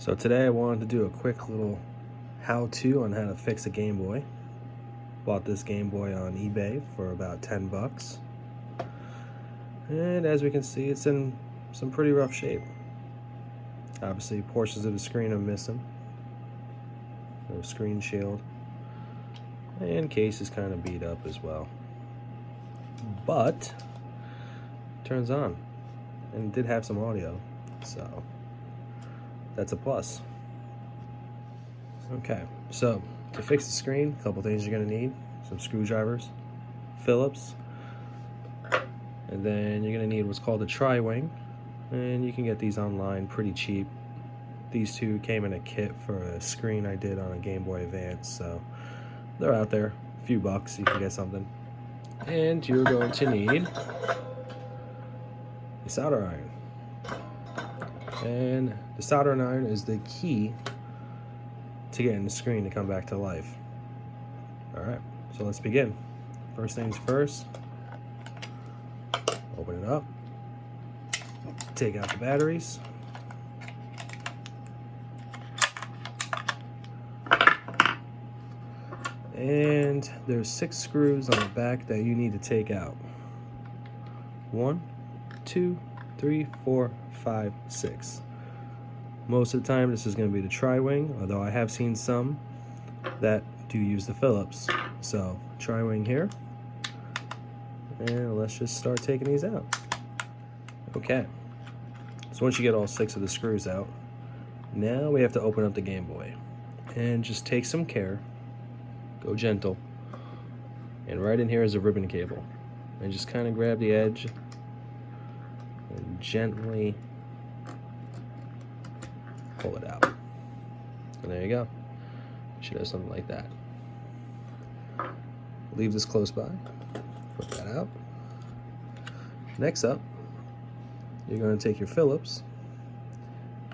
So today I wanted to do a quick little how-to on how to fix a Game Boy. Bought this Game Boy on eBay for about 10 bucks. And as we can see, it's in some pretty rough shape. Obviously, portions of the screen are missing. No screen shield. And case is kind of beat up as well. But, turns on. And it did have some audio, so that's a plus. Okay, so to fix the screen, a couple things you're gonna need: some screwdrivers, Phillips, and then you're gonna need what's called a tri-wing, and you can get these online pretty cheap. These two came in a kit for a screen I did on a Game Boy Advance, so they're out there. A few bucks, you can get something. And you're going to need a solder iron. And the soldering iron is the key to getting the screen to come back to life. Alright, so let's begin. First things first, open it up, take out the batteries, and there's 6 screws on the back that you need to take out. 1, 2, 3, 4, 5, 6. Most of the time this is going to be the tri-wing, although I have seen some that do use the Phillips. So tri-wing here, and let's just start taking these out. Okay, so once you get all 6 of the screws out, now we have to open up the Game Boy, and just take some care, go gentle, and right in here is a ribbon cable, and just kind of grab the edge and gently pull it out. And there you go. You should have something like that. Leave this close by. Put that out. Next up, you're going to take your Phillips,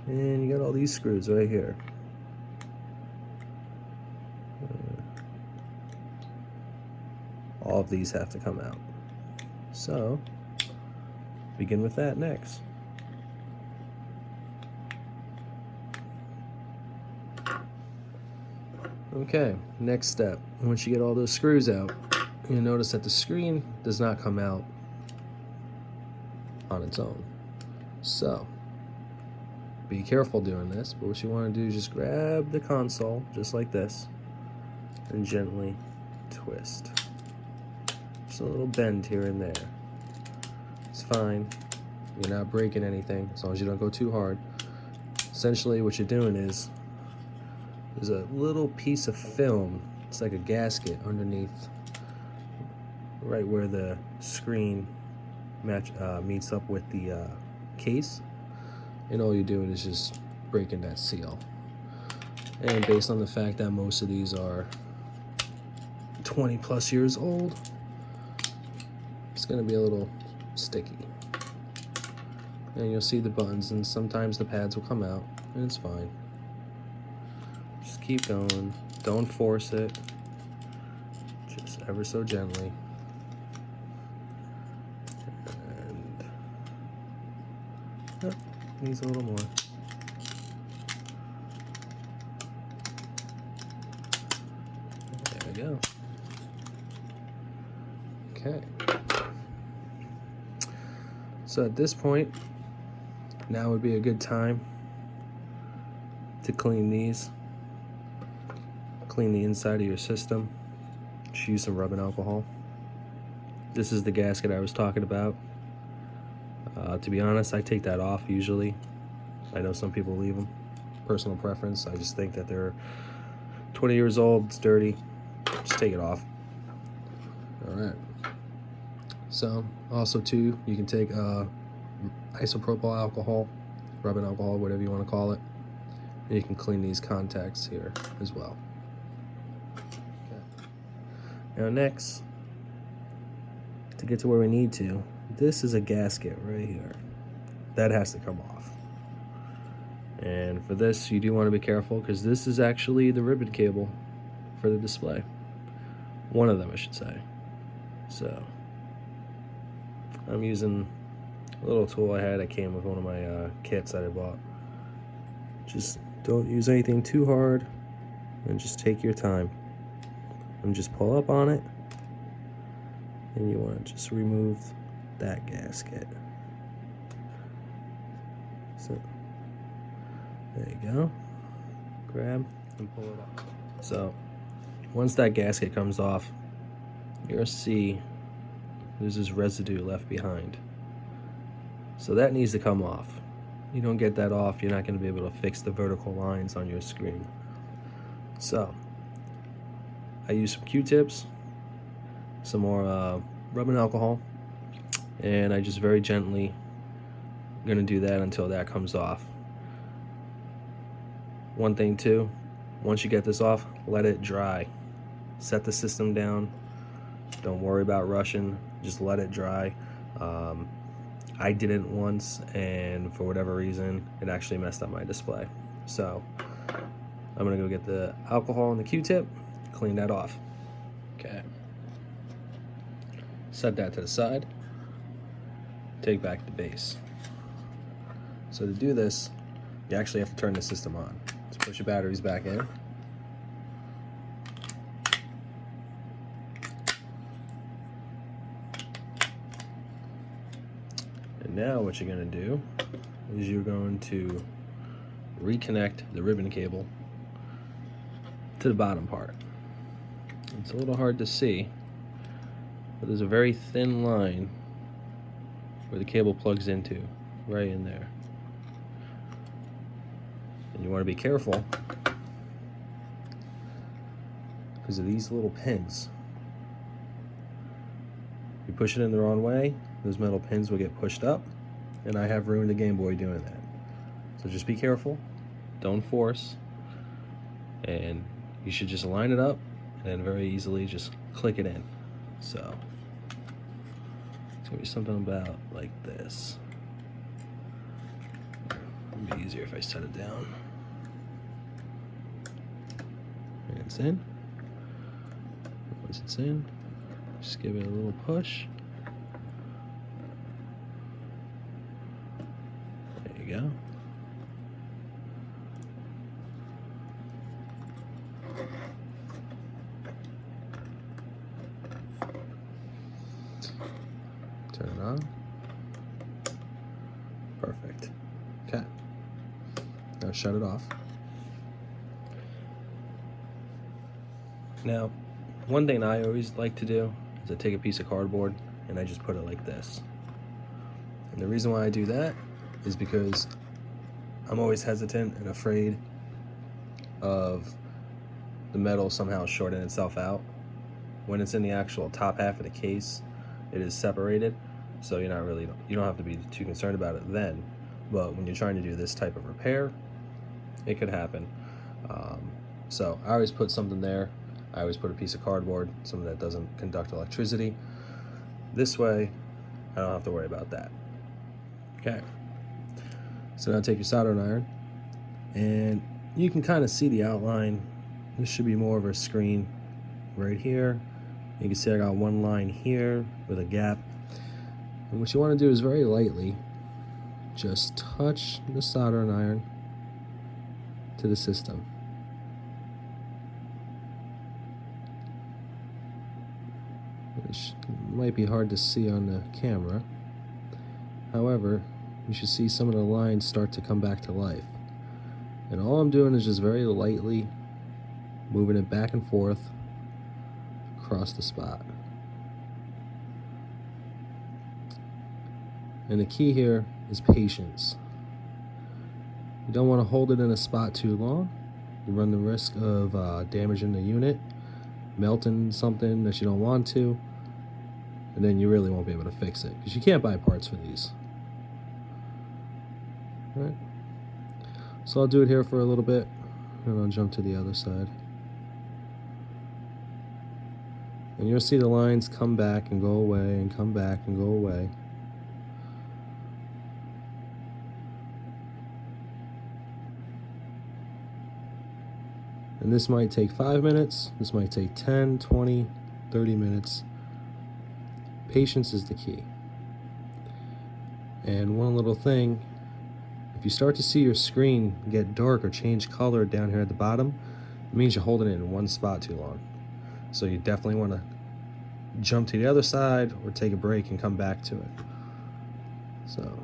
and you got all these screws right here. All of these have to come out. So, begin with that next. Okay, next step. Once you get all those screws out, you'll notice that the screen does not come out on its own. So, be careful doing this, but what you want to do is just grab the console, just like this, and gently twist. Just a little bend here and there. It's fine. You're not breaking anything, as long as you don't go too hard. Essentially, what you're doing is, there's a little piece of film, it's like a gasket underneath, right where the screen meets up with the case, and all you're doing is just breaking that seal. And based on the fact that most of these are 20 plus years old, it's going to be a little sticky. And you'll see the buttons, and sometimes the pads will come out, and it's fine. Just keep going. Don't force it. Just ever so gently. And oh, needs a little more. There we go. Okay. So at this point, now would be a good time to clean these. Clean the inside of your system. Just use some rubbing alcohol. This is the gasket I was talking about. To be honest, I take that off usually. I know some people leave them. Personal preference. I just think that they're 20 years old, it's dirty. Just take it off. Alright. So, also too, you can take isopropyl alcohol, rubbing alcohol, whatever you want to call it. And you can clean these contacts here as well. Now next, to get to where we need to, this is a gasket right here. That has to come off. And for this, you do want to be careful, because this is actually the ribbon cable for the display. One of them, I should say. So, I'm using a little tool I had that came with one of my kits that I bought. Just Don't use anything too hard, and just take your time. And just pull up on it, and you want to just remove that gasket. So there you go. Grab and pull it off. So once that gasket comes off, you'll see there's this residue left behind. So that needs to come off. You don't get that off, you're not going to be able to fix the vertical lines on your screen. So I use some Q-tips, some more rubbing alcohol, and I just very gently gonna do that until that comes off. One thing too, once you get this off, let it dry. Set the system down. Don't worry about rushing, just let it dry. I did it once, and for whatever reason, it actually messed up my display. So I'm gonna go get the alcohol and the Q-tip, clean that off. Okay. Set that to the side. Take back the base. So to do this, you actually have to turn the system on. So push your batteries back in. And now what you're going to do is you're going to reconnect the ribbon cable to the bottom part. It's a little hard to see, but there's a very thin line where the cable plugs into, right in there. And you want to be careful because of these little pins. If you push it in the wrong way, those metal pins will get pushed up, and I have ruined the Game Boy doing that. So just be careful, don't force, and you should just line it up and then very easily just click it in. So it's gonna be something about like this. It'd be easier if I set it down. And it's in. Once it's in, just give it a little push. There you go. Turn it on. Perfect. Okay. Now shut it off. Now, one thing I always like to do is I take a piece of cardboard and I just put it like this. And the reason why I do that is because I'm always hesitant and afraid of the metal somehow shorting itself out. When it's in the actual top half of the case, it is separated, so you don't have to be too concerned about it then. But when you're trying to do this type of repair, it could happen. So I always put something there. I always put a piece of cardboard, something that doesn't conduct electricity. This way, I don't have to worry about that. Okay. So now take your soldering iron, and you can kind of see the outline. This should be more of a screen right here. You can see I got one line here with a gap. And what you want to do is very lightly just touch the soldering iron to the system. Which might be hard to see on the camera. However, you should see some of the lines start to come back to life. And all I'm doing is just very lightly moving it back and forth across the spot. And the key here is patience. You don't want to hold it in a spot too long. You run the risk of damaging the unit, melting something that you don't want to, and then you really won't be able to fix it because you can't buy parts for these. All right. So I'll do it here for a little bit, and I'll jump to the other side. And you'll see the lines come back and go away and come back and go away. And this might take 5 minutes, this might take 10, 20, 30 minutes. Patience is the key. And one little thing, if you start to see your screen get dark or change color down here at the bottom, it means you're holding it in one spot too long. So you definitely want to jump to the other side or take a break and come back to it. So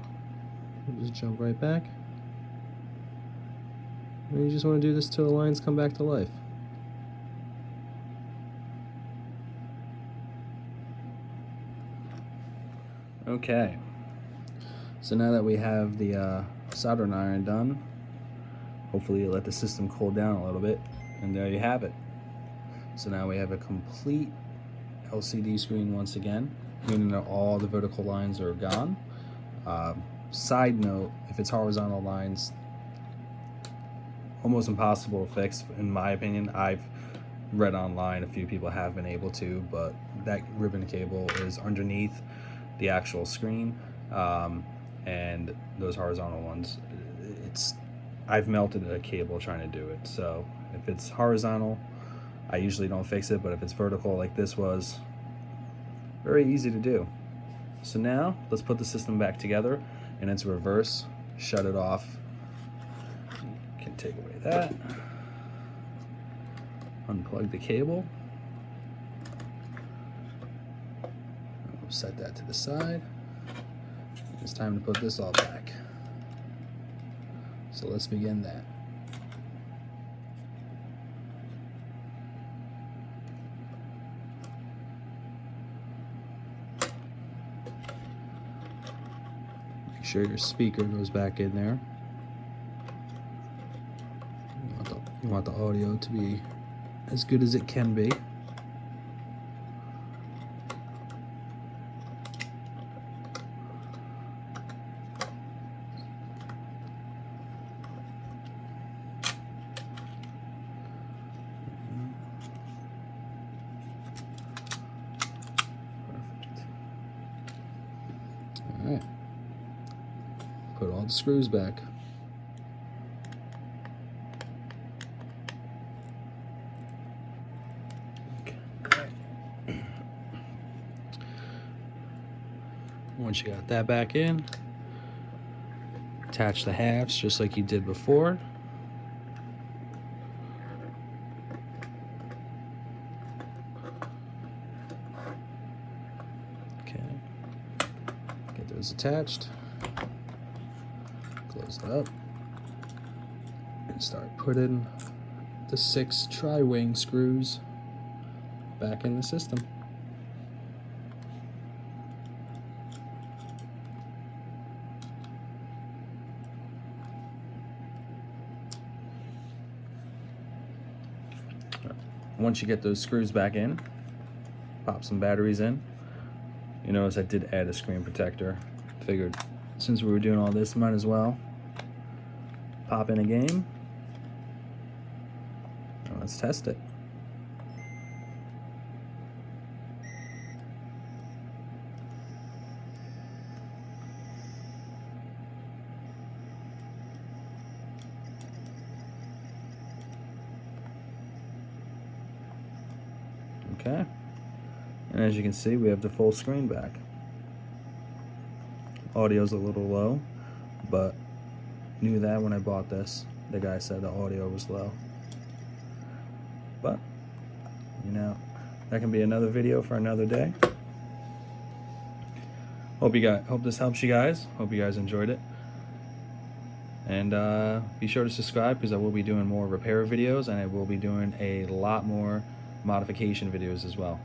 just jump right back. And you just want to do this till the lines come back to life. Okay, so now that we have the soldering iron done, hopefully you let the system cool down a little bit, and there you have it. So now we have a complete LCD screen once again, meaning that all the vertical lines are gone. Side note, if it's horizontal lines, almost impossible to fix in my opinion. I've read online, a few people have been able to, but that ribbon cable is underneath the actual screen, and those horizontal ones, I've melted a cable trying to do it. So if it's horizontal, I usually don't fix it, but if it's vertical like this was, very easy to do. So now let's put the system back together and into reverse, shut it off. You can take away that, unplug the cable, we'll set that to the side. It's time to put this all back. So let's begin that. Make sure your speaker goes back in there. You want the audio to be as good as it can be. Alright, put all the screws back. Once you got that back in, attach the halves just like you did before. Okay. Get those attached, close it up, and start putting the 6 tri-wing screws back in the system. Once you get those screws back in, pop some batteries in. You notice I did add a screen protector. Figured since we were doing all this, might as well pop in a game. Now let's test it. Okay, and as you can see, we have the full screen back. Audio's a little low, but knew that when I bought this. The guy said the audio was low. But, you know, that can be another video for another day. Hope this helps you guys. Hope you guys enjoyed it. And be sure to subscribe, because I will be doing more repair videos, and I will be doing a lot more modification videos as well.